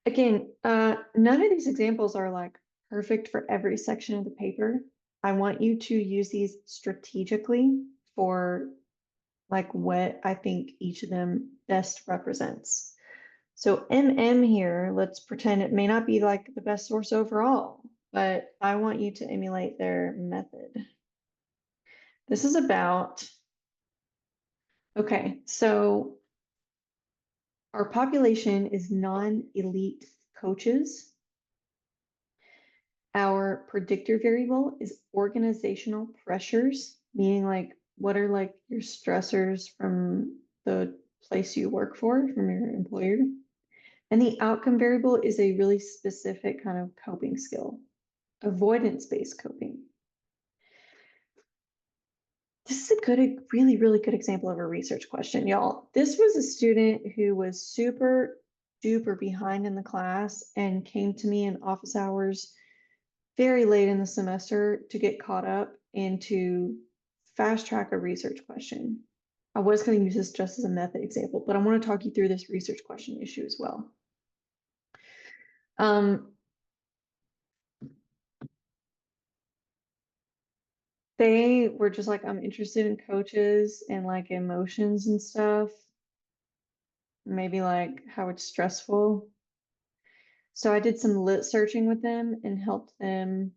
Again, none of these examples are like perfect for every section of the paper. I want you to use these strategically for like what I think each of them best represents. So MM here, let's pretend it may not be like the best source overall, but I want you to emulate their method. This is about, okay, so our population is non-elite coaches. Our predictor variable is organizational pressures, meaning like what are like your stressors from the place you work for, from your employer. And the outcome variable is a really specific kind of coping skill, avoidance-based coping. This is a good, really, really good example of a research question, y'all. This was a student who was super duper behind in the class and came to me in office hours very late in the semester to get caught up and to fast track a research question. I was going to use this just as a method example, but I want to talk you through this research question issue as well. They were just like, I'm interested in coaches and like emotions and stuff. Maybe like how it's stressful. So I did some lit searching with them and helped them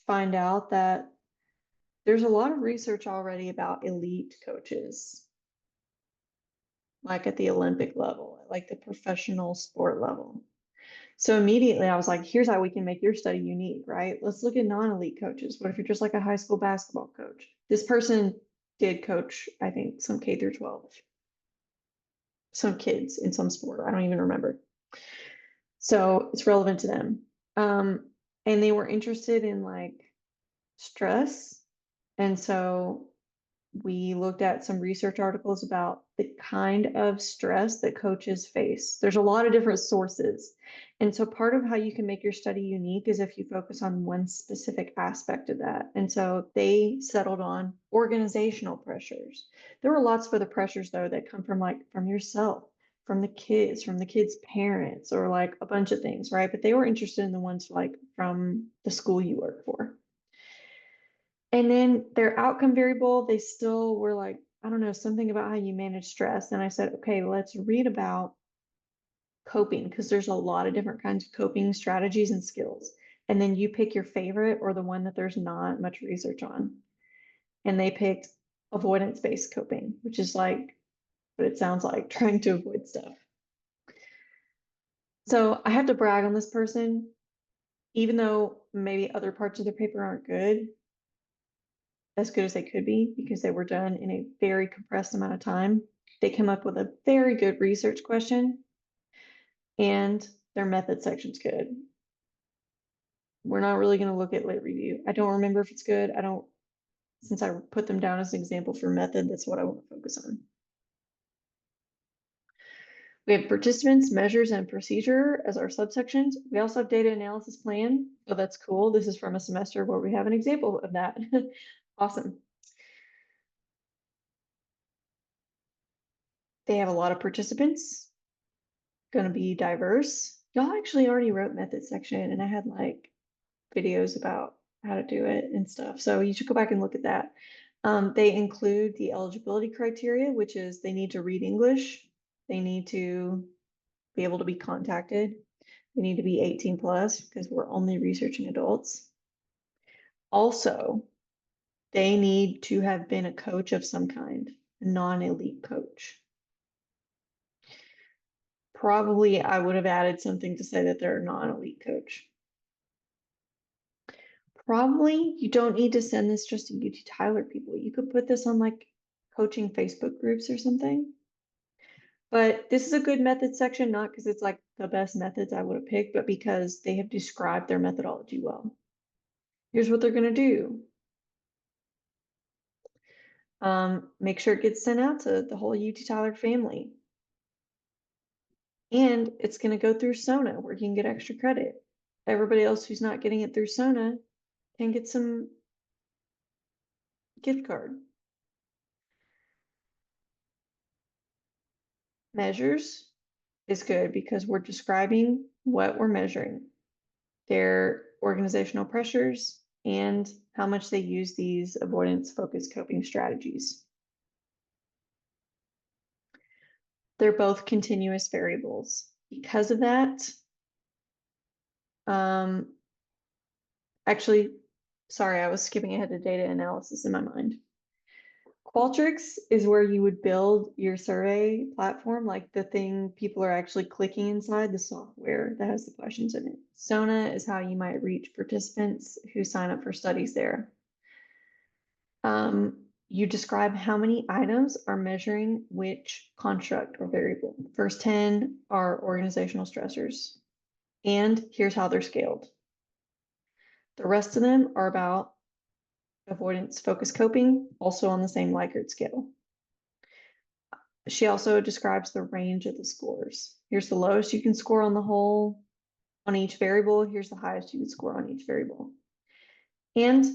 find out that there's a lot of research already about elite coaches, like at the Olympic level, like the professional sport level. So immediately I was like, here's how we can make your study unique, right? Let's look at non-elite coaches. What if you're just like a high school basketball coach? This person did coach, I think, some K through 12, some kids in some sport. I don't even remember. So it's relevant to them. And they were interested in like stress. And so we looked at some research articles about the kind of stress that coaches face. There's a lot of different sources. And so part of how you can make your study unique is if you focus on one specific aspect of that. And so they settled on organizational pressures. There were lots of other pressures though that come from like from yourself, from the kids' parents, or like a bunch of things, right? But they were interested in the ones like from the school you work for. And then their outcome variable, they still were like, I don't know, something about how you manage stress. And I said, okay, let's read about coping because there's a lot of different kinds of coping strategies and skills. And then you pick your favorite or the one that there's not much research on. And they picked avoidance-based coping, which is like what it sounds like, trying to avoid stuff. So I have to brag on this person, even though maybe other parts of their paper aren't good, as good as they could be because they were done in a very compressed amount of time. They came up with a very good research question and their method section's good. We're not really going to look at lit review. I don't remember if it's good. Since I put them down as an example for method, that's what I want to focus on. We have participants, measures, and procedure as our subsections. We also have data analysis plan. So that's cool. This is from a semester where we have an example of that. Awesome. They have a lot of participants, going to be diverse. Y'all actually already wrote method section and I had like videos about how to do it and stuff. So you should go back and look at that. They include the eligibility criteria, which is they need to read English. They need to be able to be contacted. They need to be 18 plus because we're only researching adults. Also, they need to have been a coach of some kind, a non-elite coach. Probably I would have added something to say that they're a non-elite coach. Probably you don't need to send this just to UT Tyler people. You could put this on like coaching Facebook groups or something. But this is a good method section, not because it's like the best methods I would have picked, but because they have described their methodology well. Here's what they're going to do. Make sure it gets sent out to the whole UT Tyler family. And it's going to go through Sona where you can get extra credit. Everybody else who's not getting it through Sona can get some gift card. Measures is good because we're describing what we're measuring, their organizational pressures, and how much they use these avoidance-focused coping strategies. They're both continuous variables. Because of that, actually, sorry, I was skipping ahead to data analysis in my mind. Qualtrics is where you would build your survey platform, like the thing people are actually clicking inside, the software that has the questions in it. Sona is how you might reach participants who sign up for studies there. You describe how many items are measuring which construct or variable. First 10 are organizational stressors, and here's how they're scaled. The rest of them are about avoidance focused coping, also on the same Likert scale. She also describes the range of the scores. Here's the lowest you can score on the whole on each variable. Here's the highest you can score on each variable. And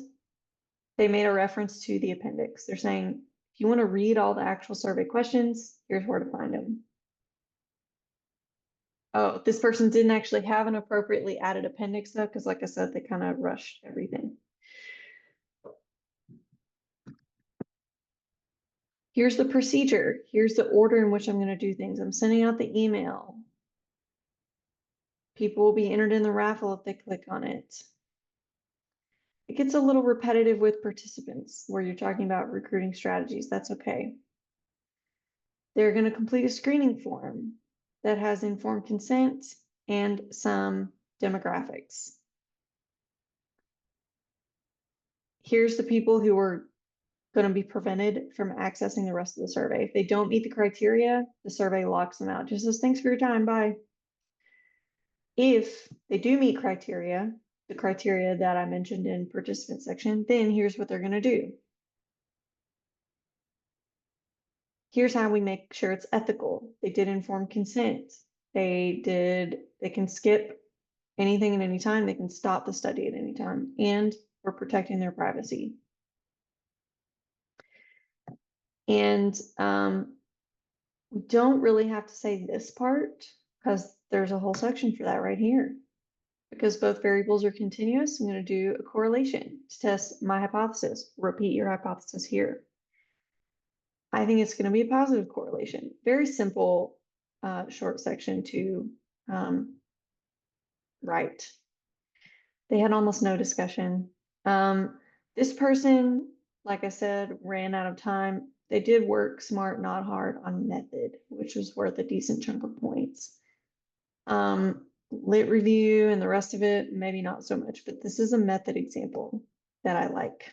they made a reference to the appendix. They're saying, if you want to read all the actual survey questions, here's where to find them. Oh, this person didn't actually have an appropriately added appendix though, because like I said, they kind of rushed everything. Here's the procedure. Here's the order in which I'm going to do things. I'm sending out the email. People will be entered in the raffle if they click on it. It gets a little repetitive with participants where you're talking about recruiting strategies. That's okay. They're going to complete a screening form that has informed consent and some demographics. Here's the people who are going to be prevented from accessing the rest of the survey. If they don't meet the criteria, the survey locks them out. Just says, thanks for your time, bye. If they do meet criteria, the criteria that I mentioned in participant section, then here's what they're going to do. Here's how we make sure it's ethical. They did informed consent. They can skip anything at any time. They can stop the study at any time, and we're protecting their privacy. And we don't really have to say this part because there's a whole section for that right here. Because both variables are continuous, I'm going to do a correlation to test my hypothesis. Repeat your hypothesis here. I think it's going to be a positive correlation. Very simple, short section to write. They had almost no discussion. This person, like I said, ran out of time. They did work smart, not hard on method, which was worth a decent chunk of points. Lit review and the rest of it, maybe not so much, but this is a method example that I like.